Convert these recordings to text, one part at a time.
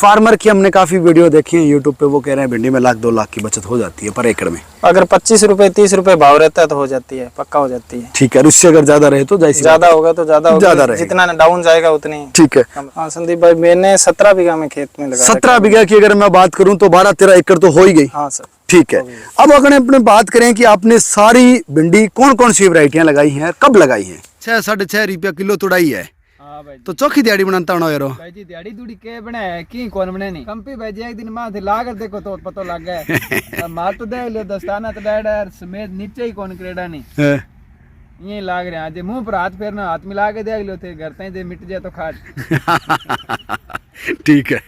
Farmer की हमने काफी वीडियो देखी है यूट्यूब पे, वो कह रहे हैं भिंडी में 1-2 लाख की बचत हो जाती है पर एकड़ में। अगर 25 रुपए 30 रुपए भाव रहता है तो हो जाती है, पक्का हो जाती है। ठीक है, और उससे अगर ज्यादा रहे तो ज्यादा होगा तो ज्यादा रहेगा, जितना डाउन जाएगा उतनी। ठीक है। हाँ संदीप भाई, मैंने 17 बीघा में खेत में लगा। 17 बीघा की अगर मैं बात करूं तो 12-13 एकड़ तो हो ही गई। हाँ सर। ठीक है, अब अगर अपने बात करें कि आपने सारी भिंडी कौन कौन सी वैरायटियां लगाई हैं, कब लगाई हैं? 6-6.5 रुपया किलो तुड़ाई है। हाँ भाई, तो चौखी दिहाड़ी बनाता हूं यारो भाई जी। दिहाड़ी दूड़ी के बनाया की कौन बने नहीं कंपी भाई जी, एक दिन मां थे लाकर देखो तो पता लग गया। मार तो दे लियो दस्ताना तो डायर समेत नीचे ही कौन क्रेडा नहीं ये लाग रहे आज मुंह पर हाथ फेरना, हाथ मिला के देख लो थे घर तक दे मिट जाए तो खाट। ठीक है।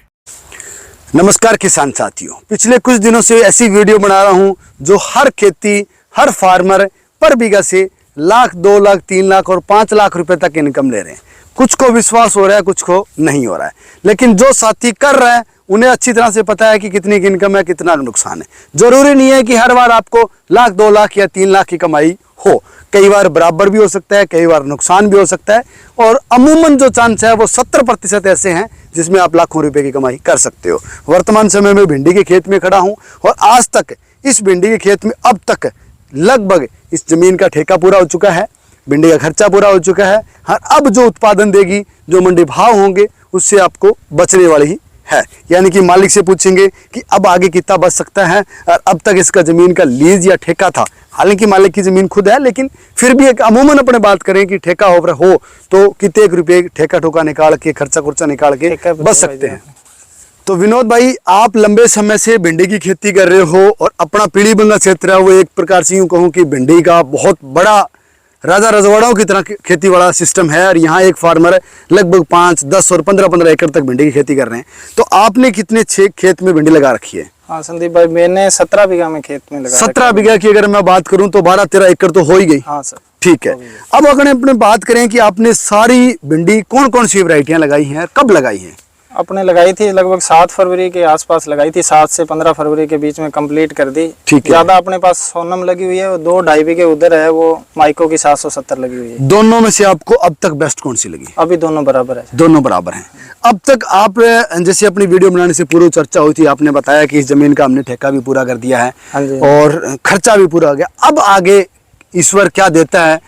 नमस्कार किसान साथियों, पिछले कुछ दिनों से ऐसी वीडियो बना रहा हूं जो हर फार्मर पर बीघा से 1 लाख 2 लाख 3 लाख और 5 लाख रुपए तक इनकम ले रहे हैं। कुछ को विश्वास हो रहा है, कुछ को नहीं हो रहा है, लेकिन जो साथी कर रहे हैं उन्हें अच्छी तरह से पता है कि कितनी की इनकम है, कितना नुकसान है। जरूरी नहीं है कि हर बार आपको 1 लाख 2 लाख या 3 लाख की कमाई हो, कई बार बराबर भी हो सकता है, कई बार नुकसान भी हो सकता है, और अमूमन जो चांस है वो 70% ऐसे हैं जिसमें आप लाखों रुपए की कमाई कर सकते हो। वर्तमान समय में भिंडी के खेत में खड़ा हूं और आज तक इस भिंडी के खेत में अब तक लगभग इस जमीन का ठेका पूरा हो चुका है, भिंडी का खर्चा पूरा हो चुका है। हाँ, अब जो उत्पादन देगी, जो मंडी भाव होंगे, उससे आपको बचने वाली ही है। यानी कि मालिक से पूछेंगे कि अब आगे कितना बच सकता है, और अब तक इसका जमीन का लीज या ठेका था, हालांकि मालिक की जमीन खुद है, लेकिन फिर भी एक अमूमन अपने बात करें कि ठेका हो तो कितने एक रुपये ठेका ठोका निकाल के, खर्चा खुर्चा निकाल के बच सकते हैं। तो विनोद भाई, आप लंबे समय से भिंडी की खेती कर रहे हो और अपना पीलीबंगा क्षेत्र है वो एक प्रकार से यूं कहूँ कि भिंडी का बहुत बड़ा राजा रजवाड़ों की तरह खेती वाला सिस्टम है, और यहाँ एक फार्मर लगभग 5, 10 और 15 एकड़ तक भिंडी की खेती कर रहे हैं। तो आपने कितने खेत में भिंडी लगा रखी है? हाँ संदीप भाई, मैंने 17 बीघा में खेत में लगा। 17 बीघा की अगर मैं बात करूं तो 12-13 एकड़ तो हो ही गई। हाँ सर। ठीक है, अब अगर अपने बात करें कि आपने सारी भिंडी कौन कौन सी वैरायटियां लगाई हैं, कब लगाई हैं? अपने लगाई थी लगभग 7 फरवरी के आसपास लगाई थी, 7 से 15 फरवरी के बीच में कंप्लीट कर दी। ठीक है। ज्यादा अपने पास सोनम लगी हुई है, 2-2.5 बीघे उधर है, वो माइको की 770 लगी हुई है। दोनों में से आपको अब तक बेस्ट कौन सी लगी? अभी दोनों बराबर है। दोनों बराबर हैं। अब तक आप जैसे अपनी वीडियो बनाने से पूर्व चर्चा हुई थी, आपने बताया कि इस जमीन का हमने ठेका भी पूरा कर दिया है। हाँ जी। और खर्चा भी पूरा हो गया। अब आगे ईश्वर क्या देता है,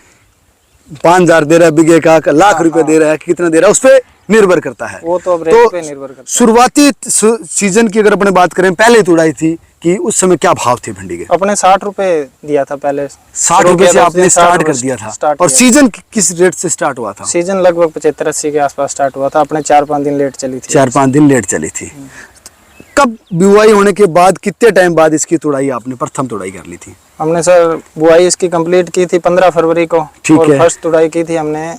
5,000 दे रहा है बीघे का, 1 लाख रुपए दे रहा है, कितना दे रहा है, उस पर निर्भर करता है। वो तो अब रेट पे निर्भर करता है। शुरुआती सीजन की अगर अपने बात करें, पहले तुड़ाई थी कि उस समय क्या भाव थे भिंडी के? अपने 60 रुपए दिया था पहले। 60 रुपए से आपने स्टार्ट कर दिया था। और सीजन किस रेट से स्टार्ट हुआ था? सीजन लगभग 75-80 के आसपास स्टार्ट हुआ था। अपने 4-5 दिन लेट चली थी। 4-5 दिन लेट चली थी। कब बुआई होने के बाद कितने टाइम बाद इसकी तुड़ाई आपने प्रथम तुड़ाई कर ली थी? हमने सर बुआई इसकी कंप्लीट की थी 15 फरवरी को। ठीक है। फर्स्ट तुड़ाई की थी हमने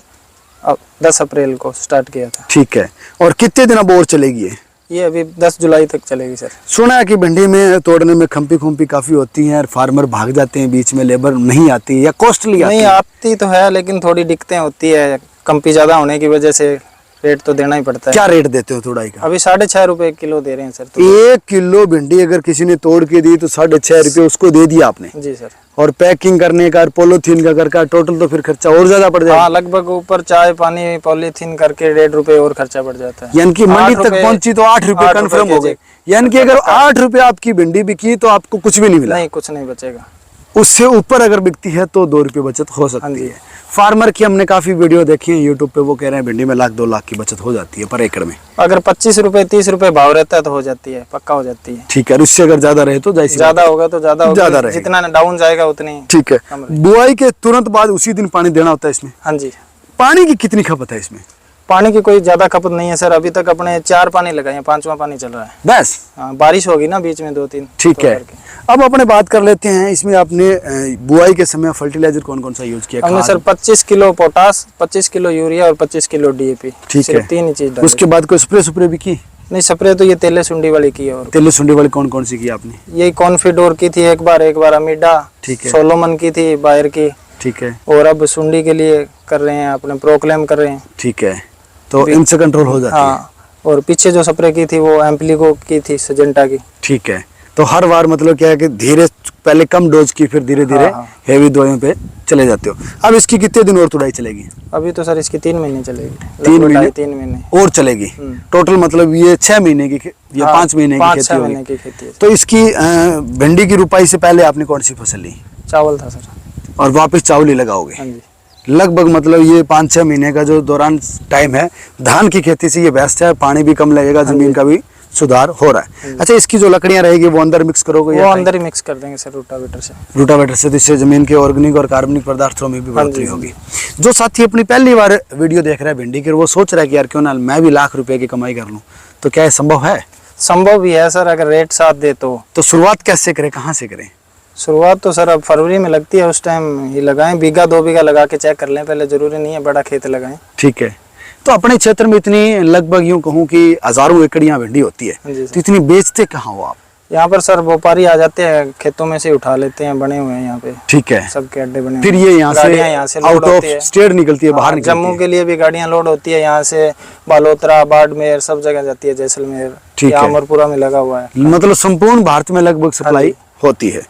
10 अप्रैल को स्टार्ट किया था। ठीक है, और कितने दिन अब और चलेगी ये अभी 10 जुलाई तक चलेगी सर। सुना है कि भिंडी में तोड़ने में खंपी खुंपी काफी होती है और फार्मर भाग जाते हैं बीच में, लेबर नहीं आती या कॉस्टली नहीं आती तो है, लेकिन थोड़ी दिक्कतें होती है, कंपी ज्यादा होने की वजह से रेट तो देना ही पड़ता है। क्या रेट देते हो तुड़ाई का? अभी 6.5 रुपए किलो दे रहे हैं सर। 1 किलो भिंडी अगर किसी ने तोड़ के दी तो 6.5 रुपये उसको दे दिया आपने? जी सर। और पैकिंग करने का, पॉलीथीन का करके टोटल तो फिर खर्चा और ज्यादा पड़ जाएगा। हाँ, लगभग ऊपर चाय पानी पॉलीथीन करके 1.5 रुपए और खर्चा बढ़ जाता है। यानी कि मंडी तक पहुंची तो 8 रुपए कन्फर्म हो गए। यानी कि अगर 8 रुपए आपकी भिंडी बिकी तो आपको कुछ भी नहीं मिला? नहीं, कुछ नहीं बचेगा। उससे ऊपर अगर बिकती है तो 2 रुपये बचत हो सकती है। फार्मर की हमने काफी वीडियो देखी है यूट्यूब पे, वो कह रहे हैं भिंडी में 1 लाख 2 लाख की बचत हो जाती है पर एकड़ में। अगर 25 रुपए 30 रुपए भाव रहता है तो हो जाती है, पक्का हो जाती है। ठीक है, और उससे अगर ज्यादा रहे तो ज्यादा होगा तो ज्यादा रहेगा, जितना डाउन जाएगा उतनी। ठीक है। बुआई के तुरंत बाद उसी दिन पानी देना होता है इसमें? हाँ जी। पानी की कितनी खपत है इसमें? पानी की कोई ज्यादा खपत नहीं है सर। अभी तक अपने 4 पानी लगाए हैं, 5वां पानी चल रहा है बस। हाँ, बारिश होगी ना बीच में 2-3। ठीक है, अब अपने बात कर लेते हैं इसमें आपने बुआई के समय फर्टिलाइजर कौन कौन सा यूज किया? हमने sir 25 kilo potash, 25 kilo urea और 25 किलो DAP। ठीक है, 3 ही चीज। उसके बाद कोई स्प्रे भी की? नहीं, स्प्रे तो ये तेले सुंडी वाली की है। और तेले सुंडी वाली कौन कौन सी की आपने? यही कॉन्फिडोर की थी एक बार अमीडा। ठीक है। सोलोमन की थी बायर की। ठीक है। और अब सुंडी के लिए कर रहे हैं, अपने प्रोक्लेम कर रहे हैं। ठीक है, तो इनसे कंट्रोल हो जाती है। हाँ, और पीछे जो स्प्रे की थी वो एम्प्लीको की थी, सजेंटा की। ठीक है, तो हर बार मतलब क्या है कि धीरे पहले कम डोज की, फिर धीरे धीरे हेवी दवाइयों पे चले जाते हो। अब इसकी कितने दिन और तुड़ाई चलेगी? अभी तो सर इसकी 3 महीने चलेगी। 3 महीने? 3 महीने और चलेगी टोटल, मतलब ये 6 महीने की ये हाँ, 5 महीने की 5-6 खेती महीने होगी। की खेती है। तो इसकी भिंडी की रुपाई से पहले आपने कौन सी फसल ली चावल था सर। और वापस चावल ही लगाओगे? हाँ जी। लगभग मतलब ये 5-6 महीने का जो दौरान टाइम है, धान की खेती से ये बेस्ट है, पानी भी कम लगेगा, जमीन का भी सुधार हो रहा है। अच्छा, इसकी जो लकड़ियां रहेगी वो अंदर मिक्स करोगे वो या अंदर ही मिक्स कर देंगे सर रोटावेटर से। रोटावेटर से, जिससे जमीन के ऑर्गेनिक और कार्बनिक पदार्थों में भी बढ़ोतरी होगी। जो साथी अपनी पहली बार वीडियो देख रहा है भिंडी की, वो सोच रहा है कि यार क्यों ना मैं भी लाख रुपए की कमाई कर लूं, तो क्या ये संभव है? संभव भी है सर, अगर रेट साथ दे तो शुरुआत कैसे करें, कहाँ से करें? शुरुआत तो सर अब फरवरी में लगती है, उस टाइम ही लगाएं, बीघा 2 बीघा लगा के चेक कर लें पहले, जरूरी नहीं है बड़ा खेत लगाएं। ठीक है। तो अपने क्षेत्र में इतनी लगभग यूं कहूं कि हजारों एकड़ यहाँ भिंडी होती है, जी तो इतनी बेचते कहाँ हो आप? यहाँ पर सर व्यापारी आ जाते हैं, खेतों में से उठा लेते हैं, बने हुए हैं यहाँ पे। ठीक है। सबके अड्डे बने फिर हुए ये हैं। यहाँ गाड़ियाँ यहाँ से से आउट लोड ऑफ होती है। स्टेट निकलती है, बाहर हाँ, निकलती जम्मू है। के लिए भी गाड़ियाँ लोड होती है, यहाँ से बालोतरा, बाड़मेर सब जगह जाती है, जैसलमेर, ठीक है। अमरपुरा में लगा हुआ है। मतलब संपूर्ण भारत में लगभग सप्लाई होती है।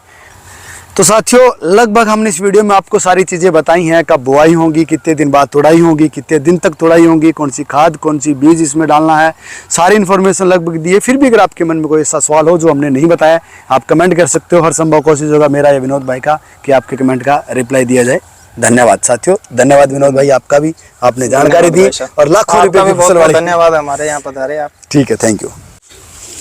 तो साथियों, लगभग हमने इस वीडियो में आपको सारी चीज़ें बताई हैं, कब बुआई होगी, कितने दिन बाद तोड़ाई होगी, कितने दिन तक तोड़ाई होगी, कौन सी खाद, कौन सी बीज इसमें डालना है, सारी इन्फॉर्मेशन लगभग दी है। फिर भी अगर आपके मन में कोई ऐसा सवाल हो जो हमने नहीं बताया, आप कमेंट कर सकते हो। हर संभव कोशिश होगा मेरा या विनोद भाई का कि आपके कमेंट का रिप्लाई दिया जाए। धन्यवाद साथियों, धन्यवाद विनोद भाई आपका भी, आपने जानकारी दी और लाखों रुपए की फसल वाली। धन्यवाद, हमारे यहाँ पधारे आप। ठीक है, थैंक यू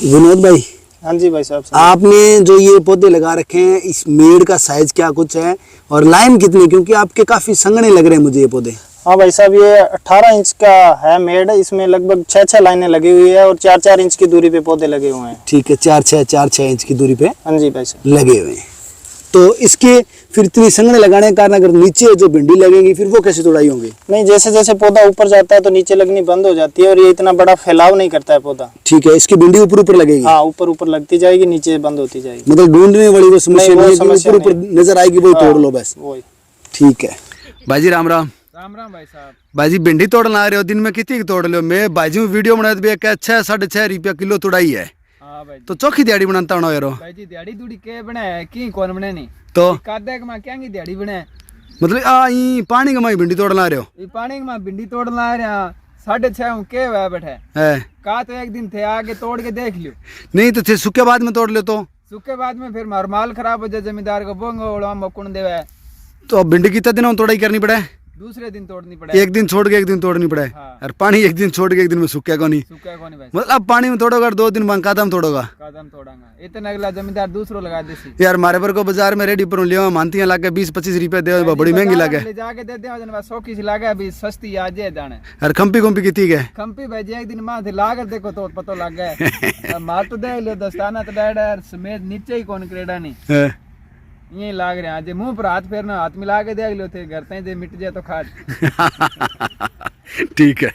विनोद भाई। हाँ जी भाई साहब। आपने जो ये पौधे लगा रखे हैं, इस मेड़ का साइज क्या कुछ है और लाइन कितनी, क्योंकि आपके काफी संघने लग रहे हैं मुझे ये पौधे। हाँ भाई साहब, ये 18 इंच का है मेड़, इसमें लगभग 6-6 लाइनें लगी हुई है और 4-4 इंच की दूरी पे पौधे लगे हुए हैं। ठीक है, 4-6 इंच की दूरी पे हाँ जी भाई साहब लगे हुए हैं। तो इसके फिर इतनी संघने लगाने के कारण अगर नीचे जो भिंडी लगेंगी फिर वो कैसे तोड़ाई होंगी? नहीं, जैसे जैसे पौधा ऊपर जाता है तो नीचे लगनी बंद हो जाती है और ये इतना बड़ा फैलाव नहीं करता है पौधा। ठीक है, इसकी भिंडी ऊपर ऊपर लगेगी? हाँ, ऊपर ऊपर लगती जाएगी, नीचे बंद होती जाएगी। मतलब ढूंढने वाली वो समस्या नहीं, वो नहीं है, समस्या ऊपर ऊपर नजर आएगी, वही तोड़ लो बस। वही। ठीक है भाईजी, राम राम। राम राम भाई साहब। भाईजी भिंडी तोड़ना आ रहे हो, दिन में कितनी तोड़ लो? मैं भाईजी वीडियो बनाया तो 6-6.5 रुपया किलो तोड़ाई है, हाँ भाई जी। तो चौखी दिहाड़ी बनाता हूँ यारो। भाई जी दिहाड़ी दूड़ी के बनाया की कौन बने नहीं तो कादे के मां क्या की दिहाड़ी बने, मतलब आई पानी का माई भिंडी तोड़ना आ रहे हो? ये पानी के मां भिंडी तोड़ना आ रहा 6:30 के हुआ बैठे है का, तो एक दिन थे आगे तोड़ के देख लियो। नहीं तो थे सूखे बाद में तोड़ ले तो सूखे बाद में फिर मार माल खराब हो जाए, जमींदार को बोंगो उड़ा मकुन देवे, तो अब भिंडी कितने दिनों में तोड़ाई करनी पड़े? दूसरे दिन तोड़नी पड़े। एक दिन छोड़ के एक दिन तोड़नी पड़े। हाँ। और पानी एक दिन छोड़ के एक दिन में सूखेगा को नहीं, सूखा कौन भाई मतलब अब पानी में तोड़ोगा और 2 दिन बाद कदम तोड़ोगा। कदम तोड़ांगा, इतना अगला जमींदार दूसरों लगा देसी। यार मारे पर को बाजार में रेडी पर लिया मानती लागे 20-25 रुपए दे, बड़ी महंगी लागे। ले जाके दे दे जन 100 की लागे, अभी सस्ती आज है जाने। और खंपी कुंपी कितनी है? खंपी भाई जी एक दिन मां थे लाकर देखो तो पतो लग गए। माल तो दे लियो, दस्ताना तो डायडर समेत नीचे ही कौन क्रेडा नहीं हैं? ये लाग रहे आज मुंह पर हाथ फेरना, हाथ मिला के देख लो थे घर तक मिट जाए तो खाद। ठीक है।